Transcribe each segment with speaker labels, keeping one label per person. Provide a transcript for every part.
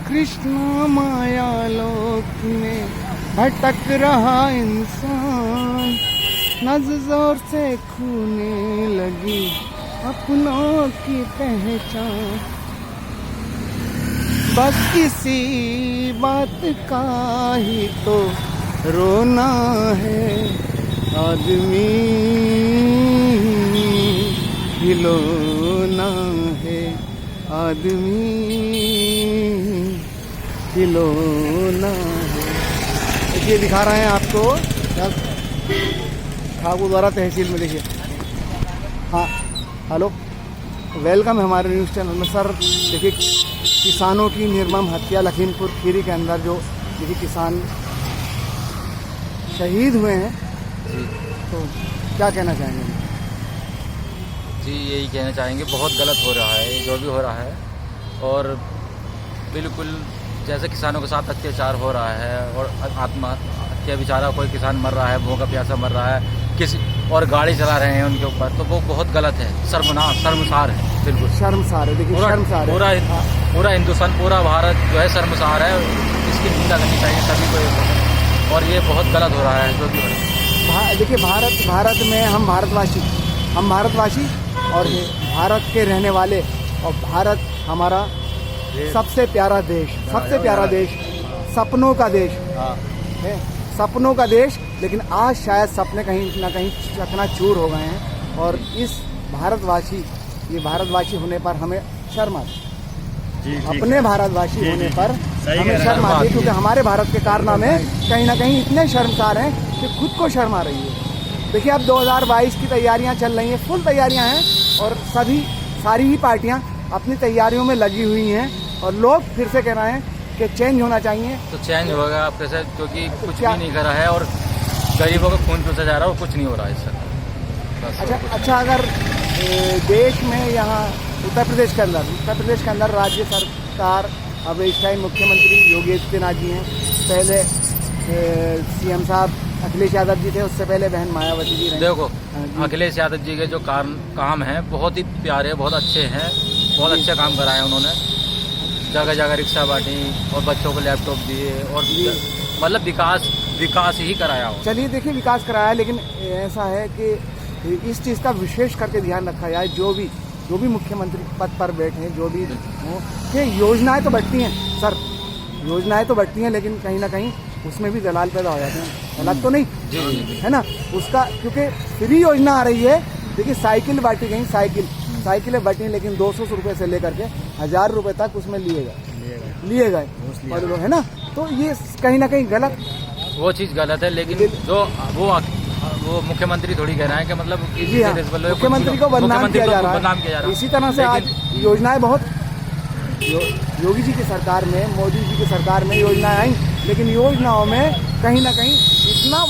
Speaker 1: कृष्ण माया लोक में भटक रहा इंसान, नज़ जोर से खूने लगी अपनों की पहचान। बस किसी बात का ही तो रोना है, आदमी खिलौना है, आदमी खिलौना है। देखिए दिखा रहे हैं आपको ठाकुर द्वारा तहसील में। देखिए हाँ, हेलो, वेलकम है हमारे न्यूज़ चैनल में। सर देखिए, किसानों की निर्मम हत्या लखीमपुर खीरी के अंदर जो देखिए किसान शहीद हुए हैं
Speaker 2: जी,
Speaker 1: तो क्या कहना चाहेंगे?
Speaker 2: जी यही कहना चाहेंगे, बहुत गलत हो रहा है जो भी हो रहा है। और बिल्कुल जैसे किसानों के साथ अत्याचार हो रहा है और आत्महत्या, बेचारा कोई किसान मर रहा है, भूखा प्यासा मर रहा है किसी, और गाड़ी चला रहे हैं उनके ऊपर, तो वो बहुत गलत है, शर्मसार है, बिल्कुल
Speaker 1: शर्मसार है। देखिए शर्मसार है।
Speaker 2: पूरा हिंदुस्तान, पूरा भारत जो है शर्मसार है। इसकी निंदा करनी चाहिए सभी को, और ये बहुत गलत हो रहा है जो भी हो रहा है।
Speaker 1: देखिए भारत में हम भारतवासी और ये भारत के रहने वाले, और भारत हमारा सबसे प्यारा देश, सपनों का देश है, सपनों का देश। लेकिन आज शायद सपने कहीं ना कहीं चकनाचूर हो गए हैं, और इस भारतवासी होने पर हमें शर्म आती है। अपने भारतवासी होने पर हमें शर्म आती है, क्योंकि हमारे भारत के कारनामे कहीं ना कहीं इतने शर्मसार हैं कि खुद को शर्म आ रही है। देखिए अब 2022 की तैयारियां चल रही हैं, फुल तैयारियां हैं, और सारी ही पार्टियां अपनी तैयारियों में लगी हुई हैं, और लोग फिर से कह रहे हैं कि चेंज होना चाहिए।
Speaker 2: तो चेंज होगा आप कैसे, क्योंकि कुछ भी नहीं करा है और गरीबों का खून चूसा जा रहा है और कुछ नहीं हो रहा है इससे।
Speaker 1: अच्छा, अगर देश में यहाँ उत्तर प्रदेश के अंदर राज्य सरकार, अब इस टाइम मुख्यमंत्री योगी आदित्यनाथ जी हैं, पहले सीएम साहब अखिलेश यादव जी थे, उससे पहले बहन मायावती जी रहे।
Speaker 2: देखो अखिलेश यादव जी के जो काम हैं बहुत ही प्यारे, बहुत अच्छे हैं, बहुत अच्छा काम कराया उन्होंने। जगह जगह रिक्शा बांटी और बच्चों को लैपटॉप दिए, और मतलब विकास ही कराया हो।
Speaker 1: चलिए देखिए, विकास कराया, लेकिन ऐसा है कि इस चीज़ का विशेष करके ध्यान रखा जाए, जो भी मुख्यमंत्री पद पर बैठे हैं, जो भी हो, कि योजनाएं तो बढ़ती हैं सर, योजनाएं तो बढ़ती हैं, लेकिन कहीं ना कहीं उसमें भी दलाल पैदा हो जाते हैं। अलग तो नहीं है ना उसका, क्योंकि फ्री योजना आ रही है। देखिए साइकिल बांटी गई, साइकिलें बांटी, लेकिन 200 रुपये से लेकर के 1000 रुपये तक उसमें लिए गए, और है ना, तो ये कहीं ना कहीं गलत,
Speaker 2: वो चीज़ गलत है। लेकिन जो वो मुख्यमंत्री थोड़ी कह रहा है कि मतलब
Speaker 1: जी हाँ, मुख्यमंत्री को बदनाम किया जा रहा है। इसी तरह से आज योजनाएं बहुत, योगी जी की सरकार में, मोदी जी की सरकार में योजनाएं आई, लेकिन योजनाओं में कहीं ना कहीं इतना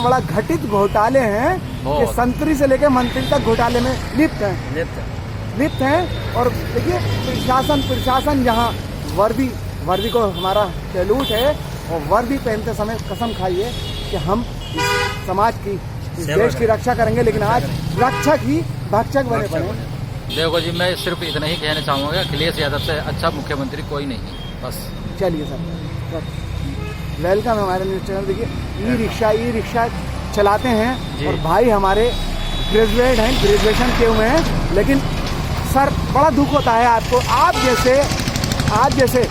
Speaker 1: बड़ा घटित घोटाले हैं कि संतरी से लेकर मंत्री तक घोटाले में लिप्त हैं। और देखिए प्रशासन जहाँ वर्दी को हमारा सैल्यूट है, और वर्दी पहनते समय कसम खाइए कि हम इस समाज की, इस देश की रक्षा करेंगे, लेकिन आज रक्षक ही भक्षक बने पड़े।
Speaker 2: देखो जी, मैं सिर्फ इतना ही कहना चाहूँगा, अखिलेश यादव से अच्छा मुख्यमंत्री कोई नहीं, बस।
Speaker 1: चलिए सर, वेलकम है हमारे न्यूज़ चैनल। देखिए ई रिक्शा चलाते हैं, और भाई हमारे ग्रेजुएट हैं, ग्रेजुएशन किए हुए हैं, लेकिन सर बड़ा दुख होता है आपको, आप जैसे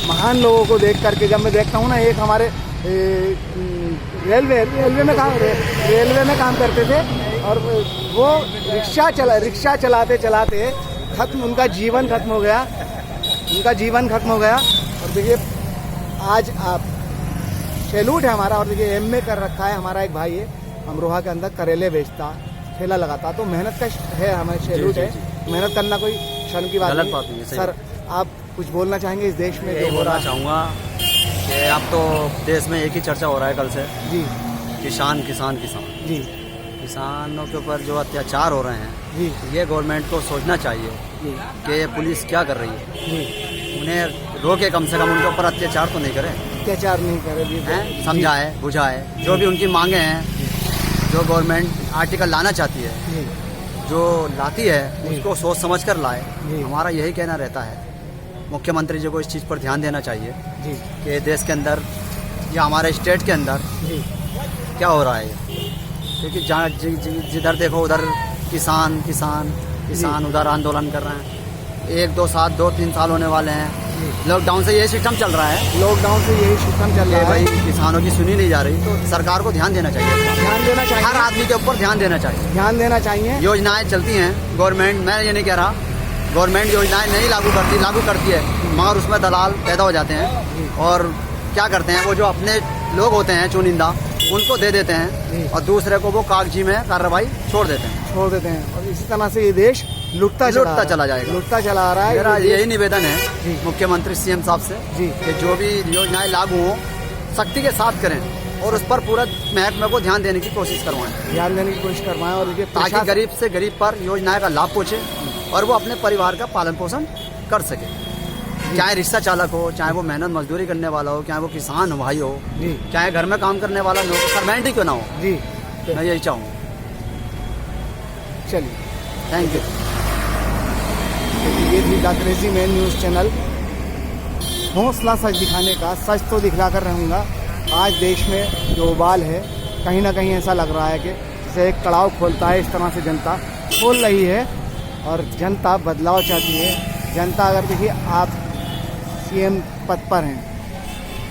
Speaker 1: महान लोगों को देख करके। जब मैं देखता हूँ ना, एक हमारे रेलवे में काम करते थे, और वो रिक्शा चलाते उनका जीवन खत्म हो गया। और देखिए आज आप सैल्यूट है हमारा। और देखिए एमए कर रखा है हमारा एक भाई है, अमरोहा के अंदर करेले बेचता, ठेला लगाता, तो मेहनत का है, हमें सैल्यूट है। मेहनत करना कोई शर्म की बात नहीं। सर आप कुछ बोलना चाहेंगे इस देश में जो हो रहा है?
Speaker 3: चाहूँगा कि अब तो देश में एक ही चर्चा हो रहा है कल से
Speaker 1: जी,
Speaker 3: किसान
Speaker 1: जी,
Speaker 3: किसानों के ऊपर जो अत्याचार हो रहे हैं
Speaker 1: जी,
Speaker 3: ये गवर्नमेंट को सोचना चाहिए
Speaker 1: जी,
Speaker 3: कि पुलिस क्या कर रही है,
Speaker 1: जी,
Speaker 3: उन्हें रोके, कम से कम उनके ऊपर अत्याचार तो नहीं करे,
Speaker 1: जी,
Speaker 3: समझाए बुझाए, जो भी उनकी मांगे हैं, जो गवर्नमेंट आर्टिकल लाना चाहती है, जो लाती है उसको सोच समझ कर लाए। हमारा यही कहना रहता है मुख्यमंत्री जी को इस चीज़ पर ध्यान देना चाहिए
Speaker 1: जी
Speaker 3: कि देश के अंदर या हमारे स्टेट के अंदर
Speaker 1: जी
Speaker 3: क्या हो रहा है, क्योंकि जहाँ जिधर देखो उधर किसान किसान किसान उधर आंदोलन कर रहे हैं। 1 2 7 2 3 साल होने वाले हैं। लॉकडाउन से यही सिस्टम चल रहा है,
Speaker 1: लॉकडाउन से यही सिस्टम चल
Speaker 3: कि
Speaker 1: रहा
Speaker 3: भाई
Speaker 1: है।
Speaker 3: किसानों की सुनी नहीं जा रही, तो सरकार को ध्यान देना चाहिए,
Speaker 1: ध्यान देना चाहिए,
Speaker 3: हर आदमी के ऊपर ध्यान देना चाहिए।
Speaker 1: ध्यान देना चाहिए।
Speaker 3: योजनाएं चलती हैं गवर्नमेंट, मैं ये नहीं कह रहा गवर्नमेंट योजनाएं नहीं लागू करती है, मगर उसमें दलाल पैदा हो जाते हैं और क्या करते हैं, वो जो अपने लोग होते हैं चुनिंदा उनको दे देते हैं और दूसरे को वो कागजी में कार्रवाई छोड़ देते हैं।
Speaker 1: और इसी तरह से ये देश लुटता
Speaker 3: चला जाएगा,
Speaker 1: लुटता चला रहा है।
Speaker 3: मेरा
Speaker 1: ये
Speaker 3: यही निवेदन है मुख्यमंत्री सीएम साहब से
Speaker 1: जी
Speaker 3: कि जो भी योजनाएं लागू हों सख्ती के साथ करें और उस पर पूरा महकमे को ध्यान देने की कोशिश करवाएं,
Speaker 1: ध्यान देने की कोशिश करवाएं और ये
Speaker 3: ताकि गरीब से गरीब पर योजनाएं का लाभ पहुंचे और वो अपने परिवार का पालन पोषण कर सके। चाहे रिक्शा चालक हो, चाहे वो मेहनत मजदूरी करने वाला हो, चाहे वो किसान भाई हो, चाहे घर में काम करने वाला लोग सर्वेंट ही क्यों ना हो,
Speaker 1: जी
Speaker 3: मैं यही चाहूँगा।
Speaker 1: चलिए,
Speaker 3: थैंक यू।
Speaker 1: ये थी the crazy man news channel. हौसला सच दिखाने का, सच तो दिखला कर रहूँगा। आज देश में जो उबाल है, कहीं ना कहीं ऐसा लग रहा है कि जैसे एक कड़ाव खोलता है, इस तरह से जनता खोल रही है और जनता बदलाव चाहती है। जनता अगर देखिए, आप सीएम पद पर हैं,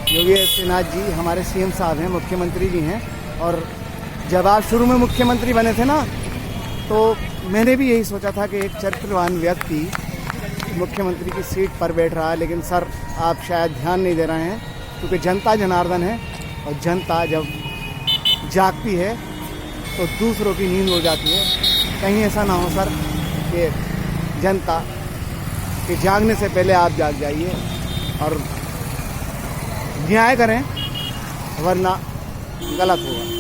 Speaker 1: योगी आदित्यनाथ जी हमारे सीएम साहब हैं, मुख्यमंत्री जी हैं, और जब आप शुरू में मुख्यमंत्री बने थे ना, तो मैंने भी यही सोचा था कि एक चरित्रवान व्यक्ति मुख्यमंत्री की सीट पर बैठ रहा है, लेकिन सर आप शायद ध्यान नहीं दे रहे हैं, क्योंकि जनता जनार्दन है और जनता जब जागती है तो दूसरों की नींद हो जाती है। कहीं ऐसा ना हो सर कि जनता के जागने से पहले आप जाग जाइए और न्याय करें, वरना गलत होगा।